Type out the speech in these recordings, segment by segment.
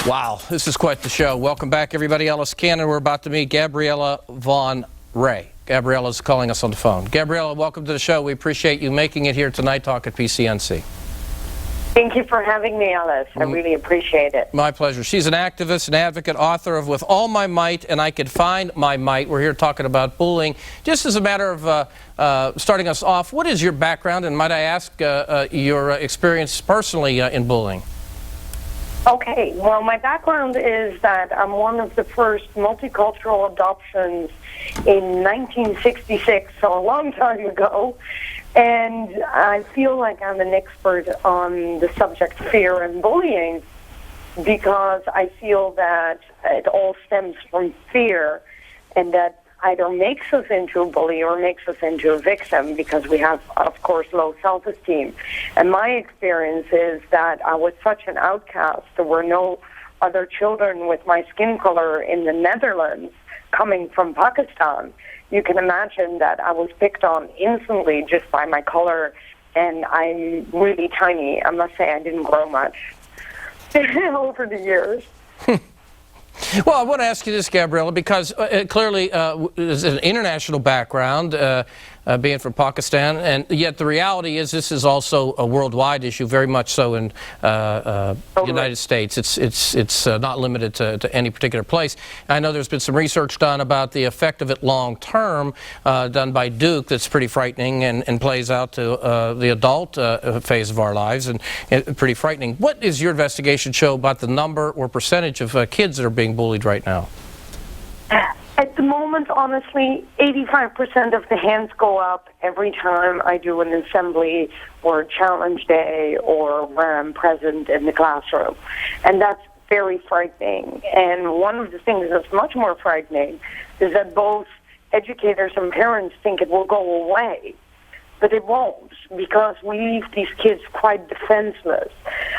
Wow, this is quite the show. Welcome back, everybody. Ellis Cannon. We're about to meet Gabriella Von Ray. Gabriella's calling us on the phone. Gabriella, welcome to the show. We appreciate you making it here tonight, talk at PCNC. Thank you for having me, Ellis. I really appreciate it. My pleasure. She's an activist, an advocate, author of With All My Might and I Could Find My Might. We're here talking about bullying. Just as a matter of starting us off, what is your background, and might I ask your experience personally in bullying? Okay, well, my background is that I'm one of the first multicultural adoptions in 1966, so a long time ago, and I feel like I'm an expert on the subject fear and bullying because I feel that it all stems from fear, and that either makes us into a bully or makes us into a victim because we have, of course, low self-esteem. And my experience is that I was such an outcast. There were no other children with my skin color in the Netherlands coming from Pakistan. You can imagine that I was picked on instantly just by my color, and I'm really tiny. I must say I didn't grow much over the years. Well, I want to ask you this, Gabriella, because clearly there's an international background, being from Pakistan, and yet the reality is this is also a worldwide issue, very much so in the United States. It's not limited to any particular place. I know there's been some research done about the effect of it long term, done by Duke, that's pretty frightening and plays out to the adult phase of our lives, and pretty frightening. What does your investigation show about the number or percentage of kids that are being bullied right now? At the moment, honestly, 85% of the hands go up every time I do an assembly or a challenge day or where I'm present in the classroom. And that's very frightening. And one of the things that's much more frightening is that both educators and parents think it will go away. But it won't, because we leave these kids quite defenseless.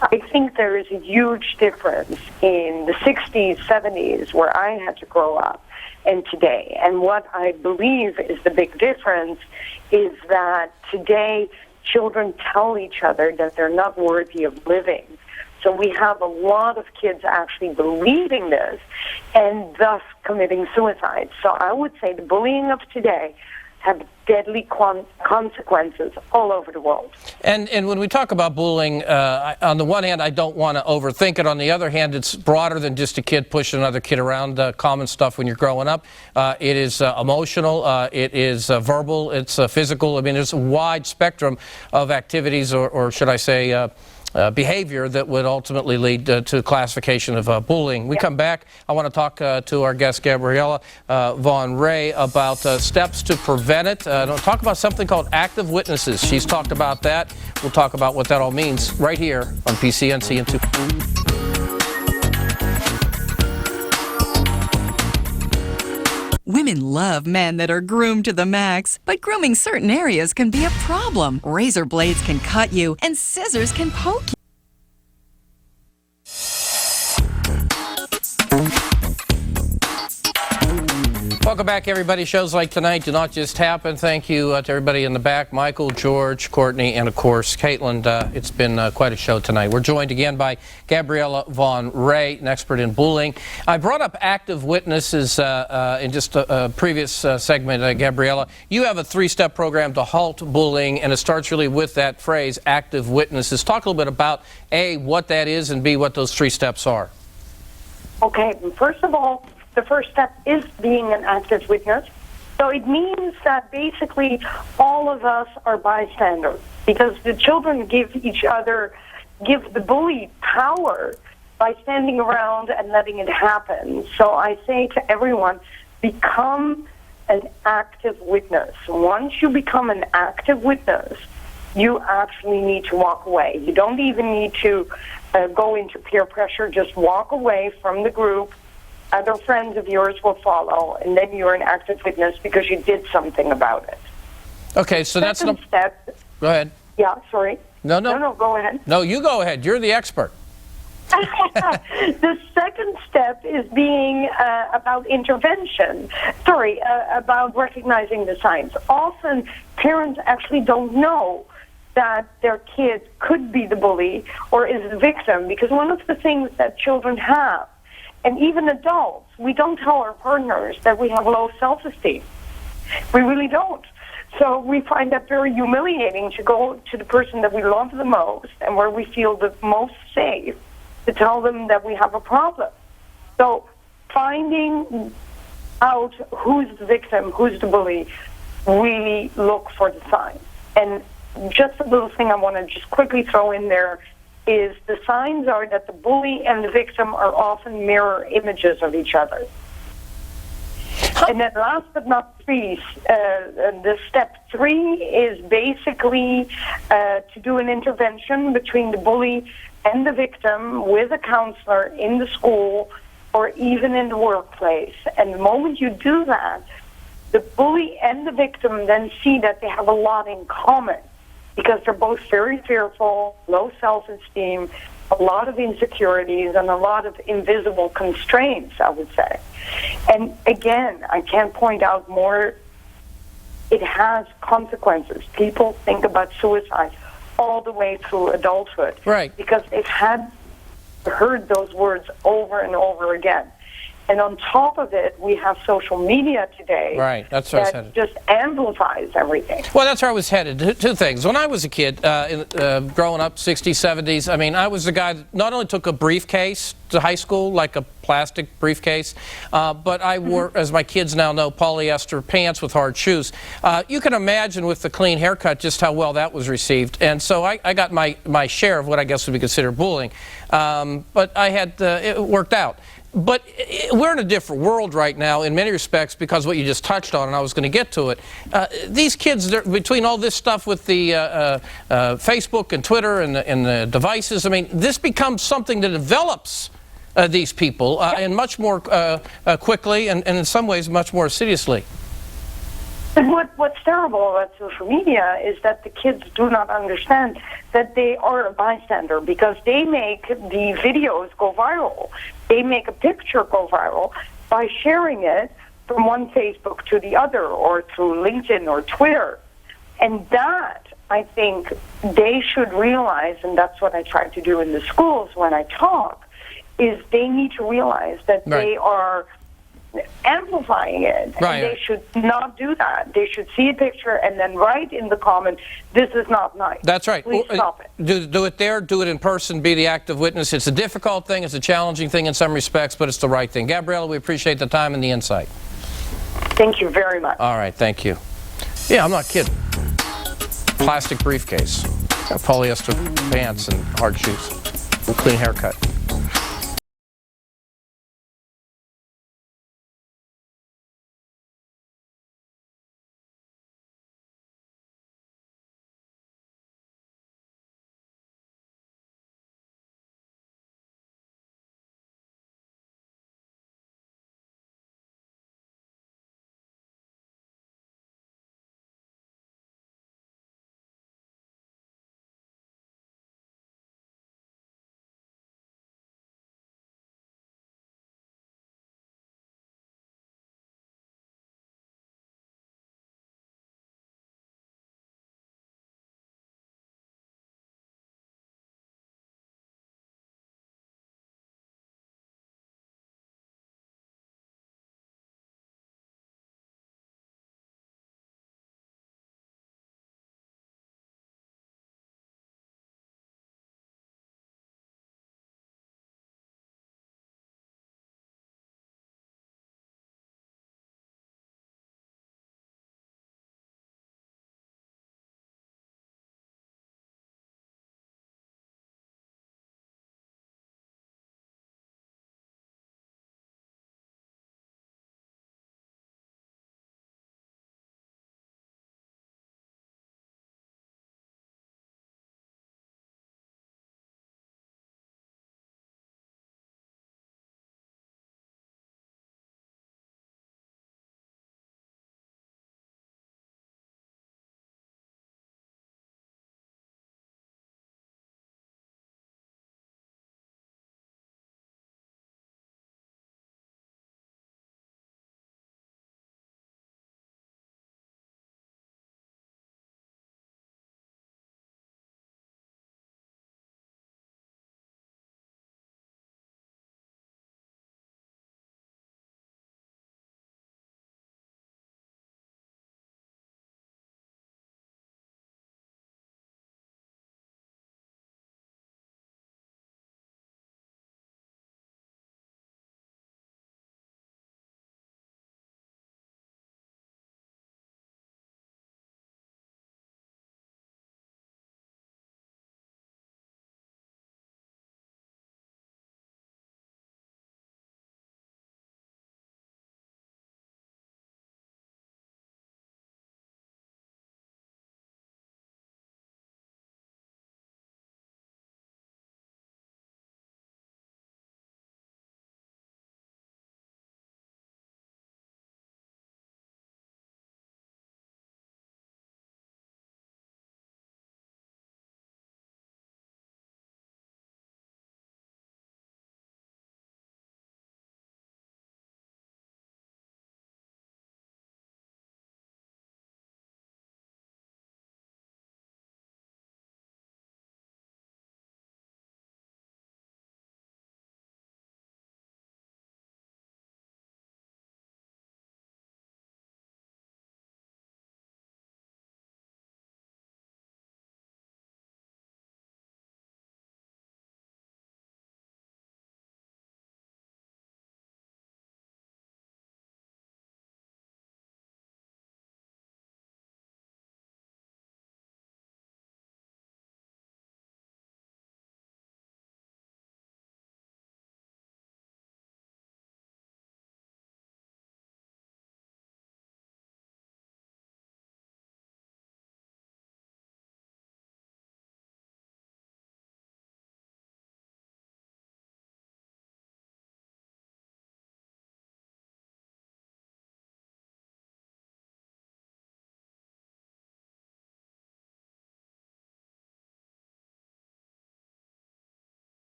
I think there is a huge difference in the 60s, 70s, where I had to grow up, and today. And what I believe is the big difference is that today children tell each other that they're not worthy of living. So we have a lot of kids actually believing this and thus committing suicide. So I would say the bullying of today have deadly consequences all over the world. And when we talk about bullying, on the one hand, I don't want to overthink it. On the other hand, it's broader than just a kid pushing another kid around, common stuff when you're growing up. It is emotional, it is verbal, it's physical. I mean, there's a wide spectrum of activities, or should I say, behavior that would ultimately lead to classification of bullying. We come back, I want to talk to our guest Gabriella Von Ray about steps to prevent it. Talk about something called active witnesses. She's talked about that. We'll talk about what that all means right here on PCNC and 2. Women love men that are groomed to the max, but grooming certain areas can be a problem. Razor blades can cut you, and scissors can poke you. Welcome back, everybody. Shows like tonight do not just happen. Thank you to everybody in the back, Michael, George, Courtney, and of course, Caitlin. It's been quite a show tonight. We're joined again by Gabriella Von Ray, an expert in bullying. I brought up active witnesses in just a previous segment, Gabriella. You have a 3-step program to halt bullying, and it starts really with that phrase, active witnesses. Talk a little bit about, A, what that is, and B, what those 3 steps are. Okay, first of all, the first step is being an active witness. So it means that basically all of us are bystanders because the children give the bully power by standing around and letting it happen. So I say to everyone, become an active witness. Once you become an active witness, you actually need to walk away. You don't even need to go into peer pressure. Just walk away from the group. Other friends of yours will follow, and then you're an active witness because you did something about it. Okay, so that's the step. Go ahead. Yeah, sorry. No, go ahead. No, you go ahead. You're the expert. The second step is being about intervention. About recognizing the signs. Often, parents actually don't know that their kid could be the bully or is the victim, because one of the things that children have, and even adults, we don't tell our partners that we have low self-esteem. We really don't. So we find that very humiliating to go to the person that we love the most and where we feel the most safe to tell them that we have a problem. So finding out who's the victim, who's the bully, really look for the signs. And just a little thing I want to just quickly throw in there is the signs are that the bully and the victim are often mirror images of each other. And then last but not least, the step 3 is basically to do an intervention between the bully and the victim with a counselor in the school or even in the workplace. And the moment you do that, the bully and the victim then see that they have a lot in common because they're both very fearful, low self-esteem, a lot of insecurities, and a lot of invisible constraints, I would say. And again, I can't point out more, it has consequences. People think about suicide all the way through adulthood. Right. Because they've heard those words over and over again. And on top of it, we have social media today. Right, that's where I was that headed. just amplifies everything. Well, that's where I was headed. Two things. When I was a kid, growing up, 60s, 70s, I mean, I was the guy that not only took a briefcase to high school, like a plastic briefcase, but I wore, as my kids now know, polyester pants with hard shoes. You can imagine with the clean haircut just how well that was received. And so I got my share of what I guess would be considered bullying. But I had, it worked out. But we're in a different world right now in many respects because what you just touched on, and I was going to get to it. These kids, between all this stuff with the Facebook and Twitter and the devices, I mean, this becomes something that develops these people and much more quickly and in some ways much more assiduously. And what's terrible about social media is that the kids do not understand that they are a bystander because they make the videos go viral. They make a picture go viral by sharing it from one Facebook to the other or through LinkedIn or Twitter. And that, I think, they should realize, and that's what I try to do in the schools when I talk, is they need to realize that they are amplifying it. Right. And they should not do that. They should see a picture and then write in the comment, this is not nice. That's right. Please stop it. Do it there, do it in person, be the active witness. It's a difficult thing, it's a challenging thing in some respects, but it's the right thing. Gabriella, we appreciate the time and the insight. Thank you very much. All right, thank you. Yeah, I'm not kidding. Plastic briefcase, polyester pants and hard shoes, clean haircut.